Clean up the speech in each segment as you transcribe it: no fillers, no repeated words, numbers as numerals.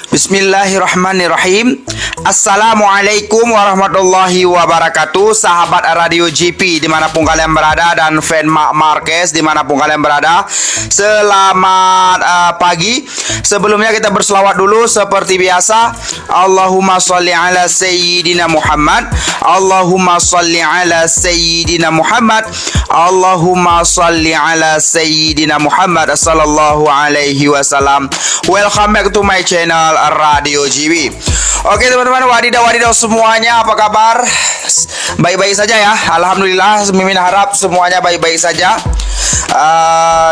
Bismillahirrahmanirrahim. Assalamualaikum warahmatullahi wabarakatuh. Sahabat Radio GP dimanapun kalian berada, dan fan Mark Marquez dimanapun kalian berada, selamat pagi. Sebelumnya kita berselawat dulu seperti biasa. Allahumma sholli ala Sayyidina Muhammad, Allahumma sholli ala Sayyidina Muhammad, Allahumma sholli ala Sayyidina Muhammad sallallahu alaihi wasallam. Welcome back to my channel Radio GP. Oke teman-teman, wadidaw semuanya, apa kabar? Baik-baik saja ya, alhamdulillah. Mimin harap semuanya baik-baik saja.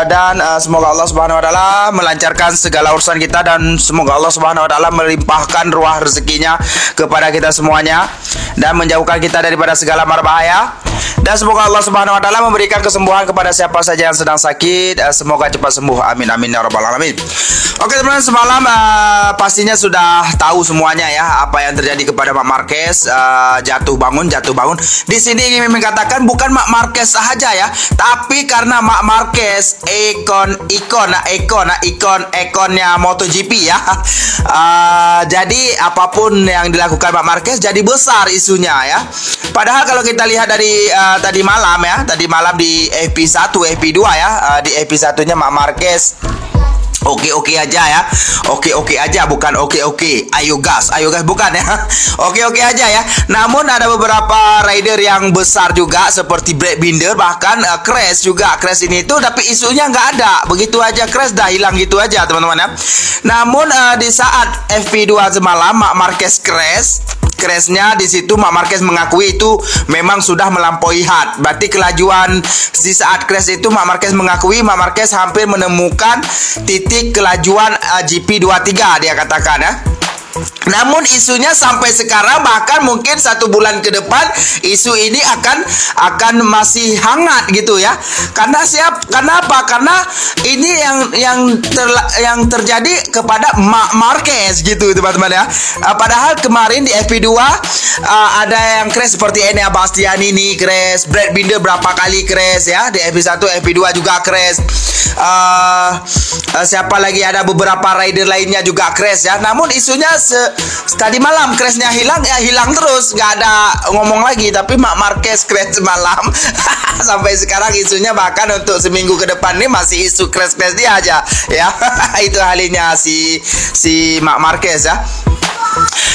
Dan semoga Allah Subhanahu wa taala melancarkan segala urusan kita, dan semoga Allah Subhanahu wa taala melimpahkan ruah rezekinya kepada kita semuanya dan menjauhkan kita daripada segala mara bahaya. Dan semoga Allah Subhanahu wa taala memberikan kesembuhan kepada siapa saja yang sedang sakit. Semoga cepat sembuh, amin amin ya rabbal alamin. Oke teman-teman, semalam pastinya sudah tahu semuanya ya apa yang terjadi kepada Mark Marquez. Jatuh bangun. Di sini ingin mengatakan bukan Mark Marquez saja ya, tapi karena Mark Marquez ikonnya MotoGP ya. Jadi apapun yang dilakukan Mark Marquez jadi besar isunya ya. Padahal kalau kita lihat dari tadi malam di FP1, FP2 ya, di FP1-nya Mark Marquez oke aja ya. Oke aja, bukan oke. Ayo gas bukan ya. Oke aja ya. Namun ada beberapa rider yang besar juga seperti Brad Binder, bahkan crash ini itu, tapi isunya nggak ada. Begitu aja crash, dah hilang gitu aja teman-teman ya. Namun di saat FP2 semalam Mark Marquez crashnya di situ, Mark Marquez mengakui itu memang sudah melampaui had. Berarti kelajuan di saat crash itu Mark Marquez mengakui Mark Marquez hampir menemukan titik kelajuan GP23, dia katakan ya. Namun isunya sampai sekarang, bahkan mungkin 1 bulan ke depan, isu ini akan masih hangat gitu ya. Kenapa? Karena ini yang terjadi kepada Mark Marquez gitu teman-teman ya. Padahal kemarin di FP2 ada yang crash seperti Enea Bastianini crash, Brad Binder berapa kali crash ya. Di FP1, FP2 juga crash. Siapa lagi, ada beberapa rider lainnya juga crash ya. Namun isunya tadi malam crashnya hilang terus, nggak ada ngomong lagi. Tapi Mark Marquez crash semalam sampai sekarang isunya bahkan untuk seminggu ke depan ini masih isu crash dia aja ya. Itu halinya si Mark Marquez ya.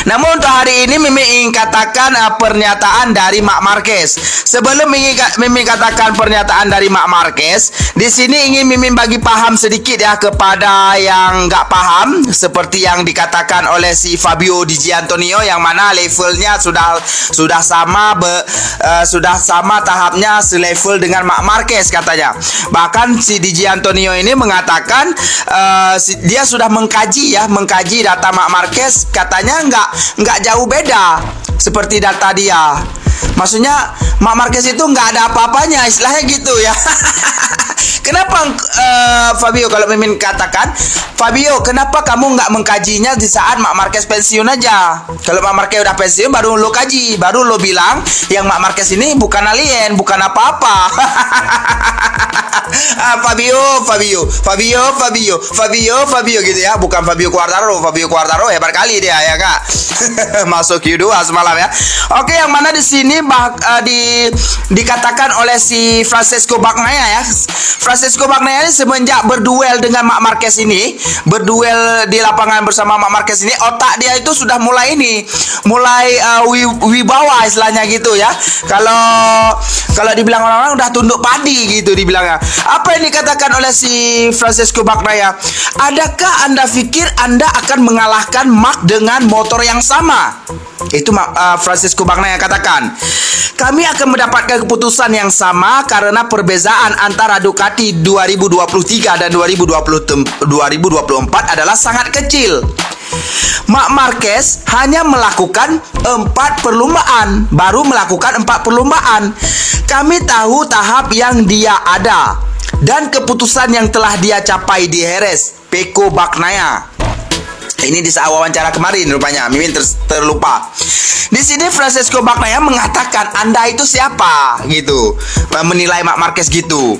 Namun untuk hari ini Mimin ingin katakan pernyataan dari Mark Marquez. Sebelum Mimin katakan pernyataan dari Mark Marquez, di sini ingin Mimin bagi paham sedikit ya kepada yang nggak paham, seperti yang dikatakan oleh si Fabio Di Giannantonio, yang mana levelnya sudah sama tahapnya selevel dengan Mark Marquez katanya. Bahkan si Di Giannantonio ini mengatakan dia sudah mengkaji data Mark Marquez, katanya nggak jauh beda seperti data dia. Maksudnya Mark Marquez itu nggak ada apa-apanya, istilahnya gitu ya. Kenapa Fabio, kalau Mimin katakan, Fabio, kenapa kamu nggak mengkajinya di saat Mark Marquez pensiun aja? Kalau Mark Marquez udah pensiun baru lo kaji, baru lo bilang yang Mark Marquez ini bukan alien, bukan apa-apa. Fabio gitu ya, bukan Fabio Quartararo hebat kali dia ya kak. Masuk Q2 semalam ya. Oke, yang mana di sini dikatakan oleh si Francesco Bagnaia ya. Francesco Bagnaia ini semenjak berduel dengan Mark Marquez ini, berduel di lapangan bersama Mark Marquez ini, otak dia itu sudah mulai wibawa istilahnya gitu ya. Kalau dibilang orang-orang udah tunduk padi gitu dibilangnya. Apa yang dikatakan oleh si Francesco Bagnaia? Adakah Anda pikir Anda akan mengalahkan Mark dengan motor yang sama? Itu Francesco Bagnaia katakan. Kami akan mendapatkan keputusan yang sama karena perbezaan antara Ducati 2023 dan 2024 adalah sangat kecil. Mark Marquez hanya melakukan 4 perlombaan, baru melakukan 4 perlombaan. Kami tahu tahap yang dia ada dan keputusan yang telah dia capai di Jerez. Pecco Bagnaia. Ini di saat wawancara kemarin rupanya, Mimin terlupa. Di sini Francesco Bagnaia mengatakan, Anda itu siapa gitu, menilai Mark Marquez gitu.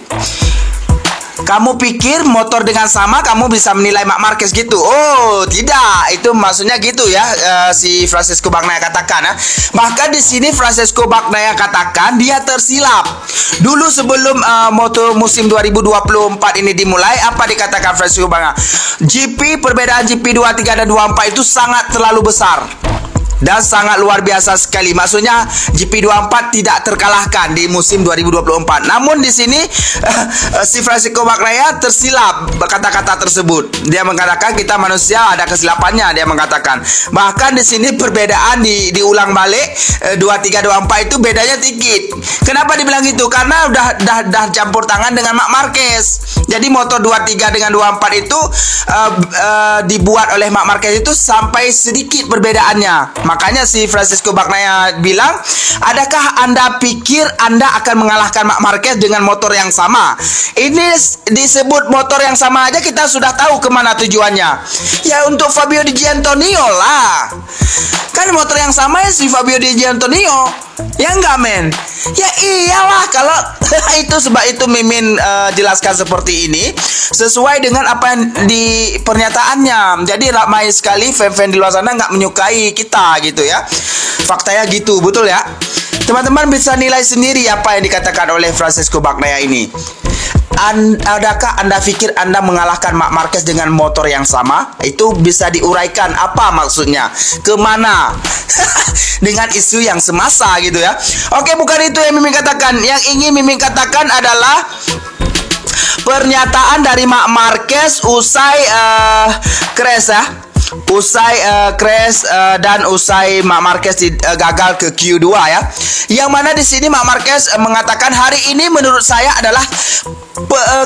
Kamu pikir motor dengan sama kamu bisa menilai Marc Marquez gitu? Oh, tidak. Itu maksudnya gitu ya, si Francesco Bagnaia katakan ya. Bahkan di sini Francesco Bagnaia katakan dia tersilap. Dulu sebelum motor musim 2024 ini dimulai, apa dikatakan Francesco Bagnaia? Perbedaan GP 23 dan 24 itu sangat terlalu besar dan sangat luar biasa sekali. Maksudnya GP24 tidak terkalahkan di musim 2024. Namun di sini si Francesco Bagnaia tersilap kata-kata tersebut. Dia mengatakan kita manusia ada kesilapannya, dia mengatakan. Bahkan di sini perbedaan diulang balik 23 24 itu bedanya dikit. Kenapa dibilang itu? Karena udah campur tangan dengan Marc Marquez. Jadi motor 23 dengan 24 itu dibuat oleh Marc Marquez itu sampai sedikit perbedaannya. Makanya si Francesco Bagnaia bilang, adakah Anda pikir Anda akan mengalahkan Marc Marquez dengan motor yang sama? Ini disebut motor yang sama aja kita sudah tahu kemana tujuannya. Ya untuk Fabio Di Giannantonio lah. Kan motor yang sama ya si Fabio Di Giannantonio. Ya enggak men? Ya iyalah kalau itu sebab itu Mimin jelaskan seperti ini sesuai dengan apa yang di pernyataannya. Jadi ramai sekali fan-fan di luar sana nggak menyukai kita gitu ya. Faktanya gitu, betul ya. Teman-teman bisa nilai sendiri apa yang dikatakan oleh Francesco Bagnaia ini. Adakah Anda pikir Anda mengalahkan Marc Marquez dengan motor yang sama? Itu bisa diuraikan apa maksudnya? Kemana? Dengan isu yang semasa gitu ya. Oke, bukan itu yang Mimin katakan. Yang ingin Mimin katakan adalah pernyataan dari Marc Marquez usai crash ya. Crash dan usai Marc Marquez gagal ke Q2 ya. Yang mana di sini Marc Marquez mengatakan hari ini menurut saya adalah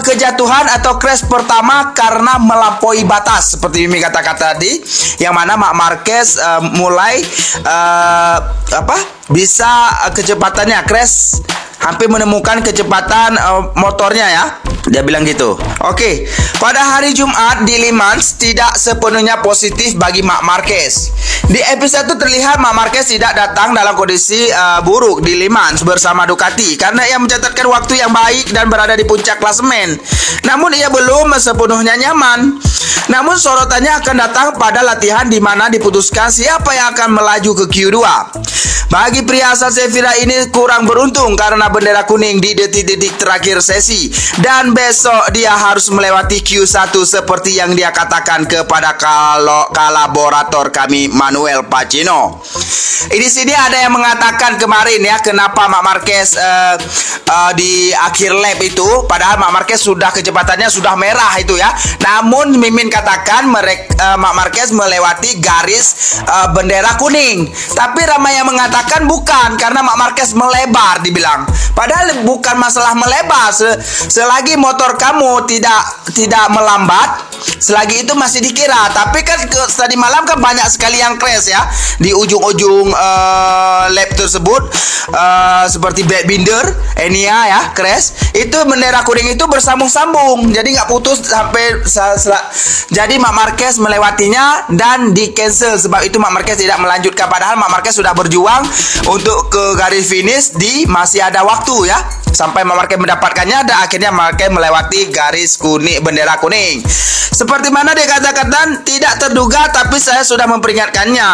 kejatuhan atau crash pertama karena melampaui batas seperti Mimi katakan tadi, yang mana Marc Marquez mulai bisa kecepatannya crash hampir menemukan kecepatan motornya ya. Dia bilang gitu. Oke, pada hari Jumat di Le Mans tidak sepenuhnya positif bagi Marc Marquez. Di episode itu terlihat Marc Marquez tidak datang dalam kondisi buruk di Le Mans bersama Ducati karena ia mencatatkan waktu yang baik dan berada di puncak klasemen. Namun ia belum sepenuhnya nyaman. Namun sorotannya akan datang pada latihan di mana diputuskan siapa yang akan melaju ke Q2. Bagi pria asal Sevilla ini kurang beruntung karena bendera kuning di detik-detik terakhir sesi dan besok dia harus melewati Q1 seperti yang dia katakan kepada kolaborator kami Manuel Pacino. Di sini ada yang mengatakan kemarin ya, kenapa Marc Marquez di akhir lap itu padahal Marc Marquez sudah kecepatannya sudah merah itu ya. Namun Mimin katakan Marc Marquez melewati garis bendera kuning. Tapi ramai yang mengatakan bukan, karena Marc Marquez melebar dibilang. Padahal bukan masalah melebar, selagi motor kamu tidak melambat, selagi itu masih dikira. Tapi kan tadi malam kan banyak sekali yang crash ya di ujung-ujung lap tersebut, seperti backbinder, Enia ya crash. Itu bendera kuning itu bersambung-sambung, jadi nggak putus sampai jadi Marc Marquez melewatinya dan di cancel. Sebab itu Marc Marquez tidak melanjutkan, padahal Marc Marquez sudah berjuang untuk ke garis finish masih ada waktu ya sampai Marc Marquez mendapatkannya, dan akhirnya Marc Marquez melewati garis kuning, bendera kuning. Seperti mana dia katakan, tidak terduga tapi saya sudah memperingatkannya.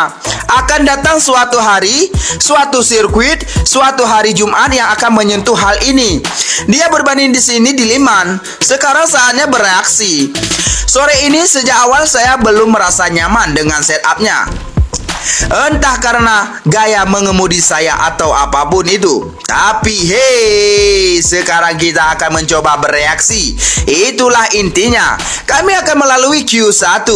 Akan datang suatu hari, suatu sirkuit, suatu hari Jumat yang akan menyentuh hal ini. Dia berbanding di sini di Le Mans. Sekarang saatnya bereaksi. Sore ini sejak awal saya belum merasa nyaman dengan setupnya. Entah karena gaya mengemudi saya atau apapun itu. Tapi hei, sekarang kita akan mencoba bereaksi. Itulah intinya. Kami akan melalui Q1.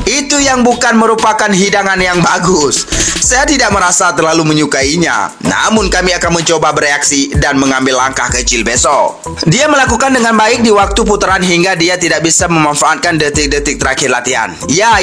Itu yang bukan merupakan hidangan yang bagus. Saya tidak merasa terlalu menyukainya. Namun kami akan mencoba bereaksi dan mengambil langkah kecil besok. Dia melakukan dengan baik di waktu putaran hingga dia tidak bisa memanfaatkan detik-detik terakhir latihan. Ya.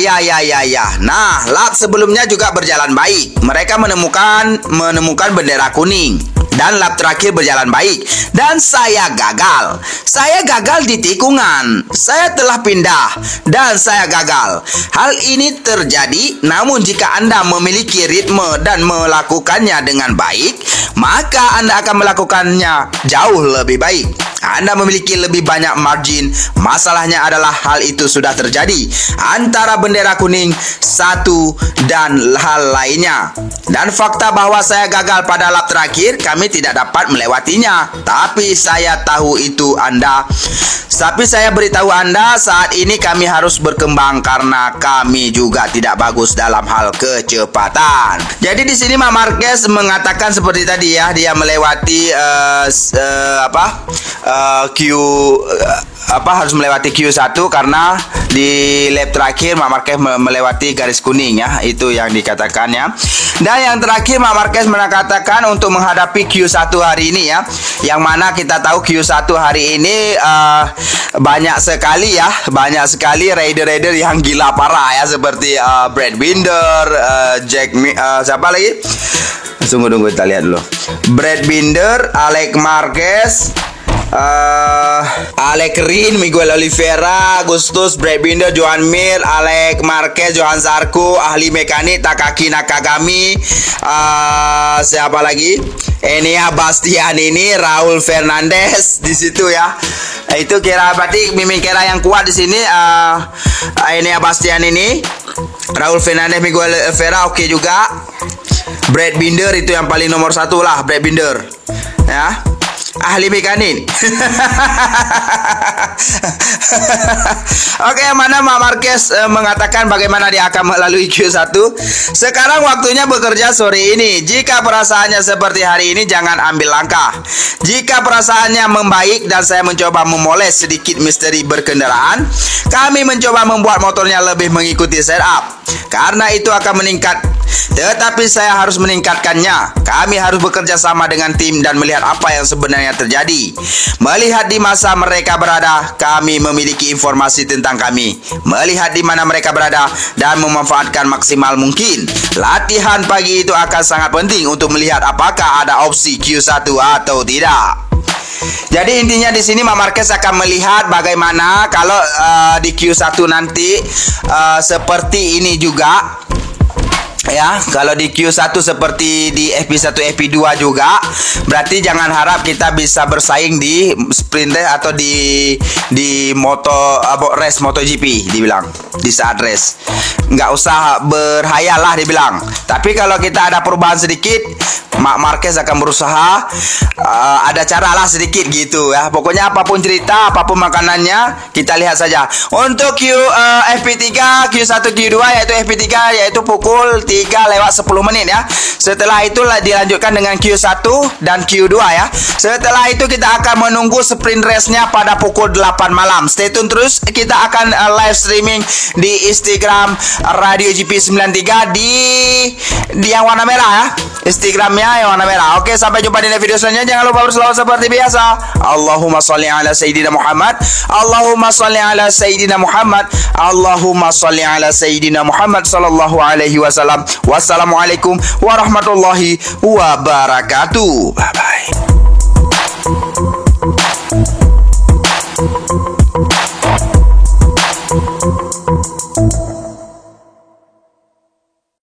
Nah, lap sebelumnya juga berjalan baik. Mereka menemukan bendera kuning. Dan lap terakhir berjalan baik. Dan saya gagal. Saya gagal di tikungan. Saya telah pindah. Dan saya gagal. Hal ini terjadi. Namun jika Anda memiliki ritme dan melakukannya dengan baik, maka Anda akan melakukannya jauh lebih baik. Anda memiliki lebih banyak margin. Masalahnya adalah hal itu sudah terjadi antara bendera kuning satu dan hal lainnya. Dan fakta bahwa saya gagal pada lap terakhir, kami tidak dapat melewatinya. Tapi saya tahu itu Anda. Tapi saya beritahu Anda, saat ini kami harus berkembang karena kami juga tidak bagus dalam hal kecepatan. Jadi di sini Marc Marquez mengatakan seperti tadi ya, dia melewati harus melewati Q1 karena di lap terakhir Marc Marquez melewati garis kuning ya, itu yang dikatakan ya. Dan yang terakhir Marc Marquez mengatakan untuk menghadapi Q1 hari ini ya, yang mana kita tahu Q1 hari ini banyak sekali rider-rider yang gila parah ya, seperti Brad Binder, siapa lagi? Tunggu kita lihat dulu. Brad Binder, Alex Marquez, Alex Rin, Miguel Oliveira, Agustus, Brad Binder, Joan Mir, Alex Marquez, Johan Zarco, ahli mekanik Takaki Nakagami, siapa lagi? Enea Bastianini, Raul Fernandez di situ ya. Itu kira berarti mimin kira yang kuat di sini. Enea Bastianini, Raul Fernandez, Miguel Oliveira oke juga. Brad Binder itu yang paling nomor satu lah, Brad Binder ya, ahli mekanik. Oke, yang mana Marc Marquez mengatakan bagaimana dia akan melalui Q1. Sekarang waktunya bekerja sore ini. Jika perasaannya seperti hari ini, jangan ambil langkah. Jika perasaannya membaik dan saya mencoba memoles sedikit misteri berkendaraan, kami mencoba membuat motornya lebih mengikuti setup. Karena itu akan meningkat, tetapi saya harus meningkatkannya. Kami harus bekerja sama dengan tim dan melihat apa yang sebenarnya terjadi. Melihat di masa mereka berada, kami memiliki informasi tentang kami. Melihat di mana mereka berada dan memanfaatkan maksimal mungkin. Latihan pagi itu akan sangat penting untuk melihat apakah ada opsi Q1 atau tidak. Jadi intinya di sini Marc Marquez akan melihat bagaimana kalau di Q1 nanti seperti ini juga. Ya, kalau di Q1 seperti di FP1, FP2 juga, berarti jangan harap kita bisa bersaing di sprint race atau di race MotoGP dibilang di saat race. Nggak usah berhayal lah dibilang. Tapi kalau kita ada perubahan sedikit, Marc Marquez akan berusaha ada cara lah sedikit gitu ya. Pokoknya apapun cerita, apapun makanannya, kita lihat saja. Untuk FP3, Q1, Q2 yaitu FP3 yaitu pukul 3:10 ya. Setelah itu dilanjutkan dengan Q1 dan Q2 ya. Setelah itu kita akan menunggu sprint race-nya pada pukul 8 malam. Stay tune terus, kita akan live streaming di Instagram Radio GP93 di yang warna merah ya. Instagramnya yang warna merah. Oke, sampai jumpa di video selanjutnya. Jangan lupa berselawat seperti biasa. Allahumma sholli ala Sayyidina Muhammad. Allahumma sholli ala Sayyidina Muhammad. Allahumma sholli ala Sayyidina Muhammad sallallahu alaihi wasallam. Wassalamualaikum warahmatullahi wabarakatuh. Bye bye.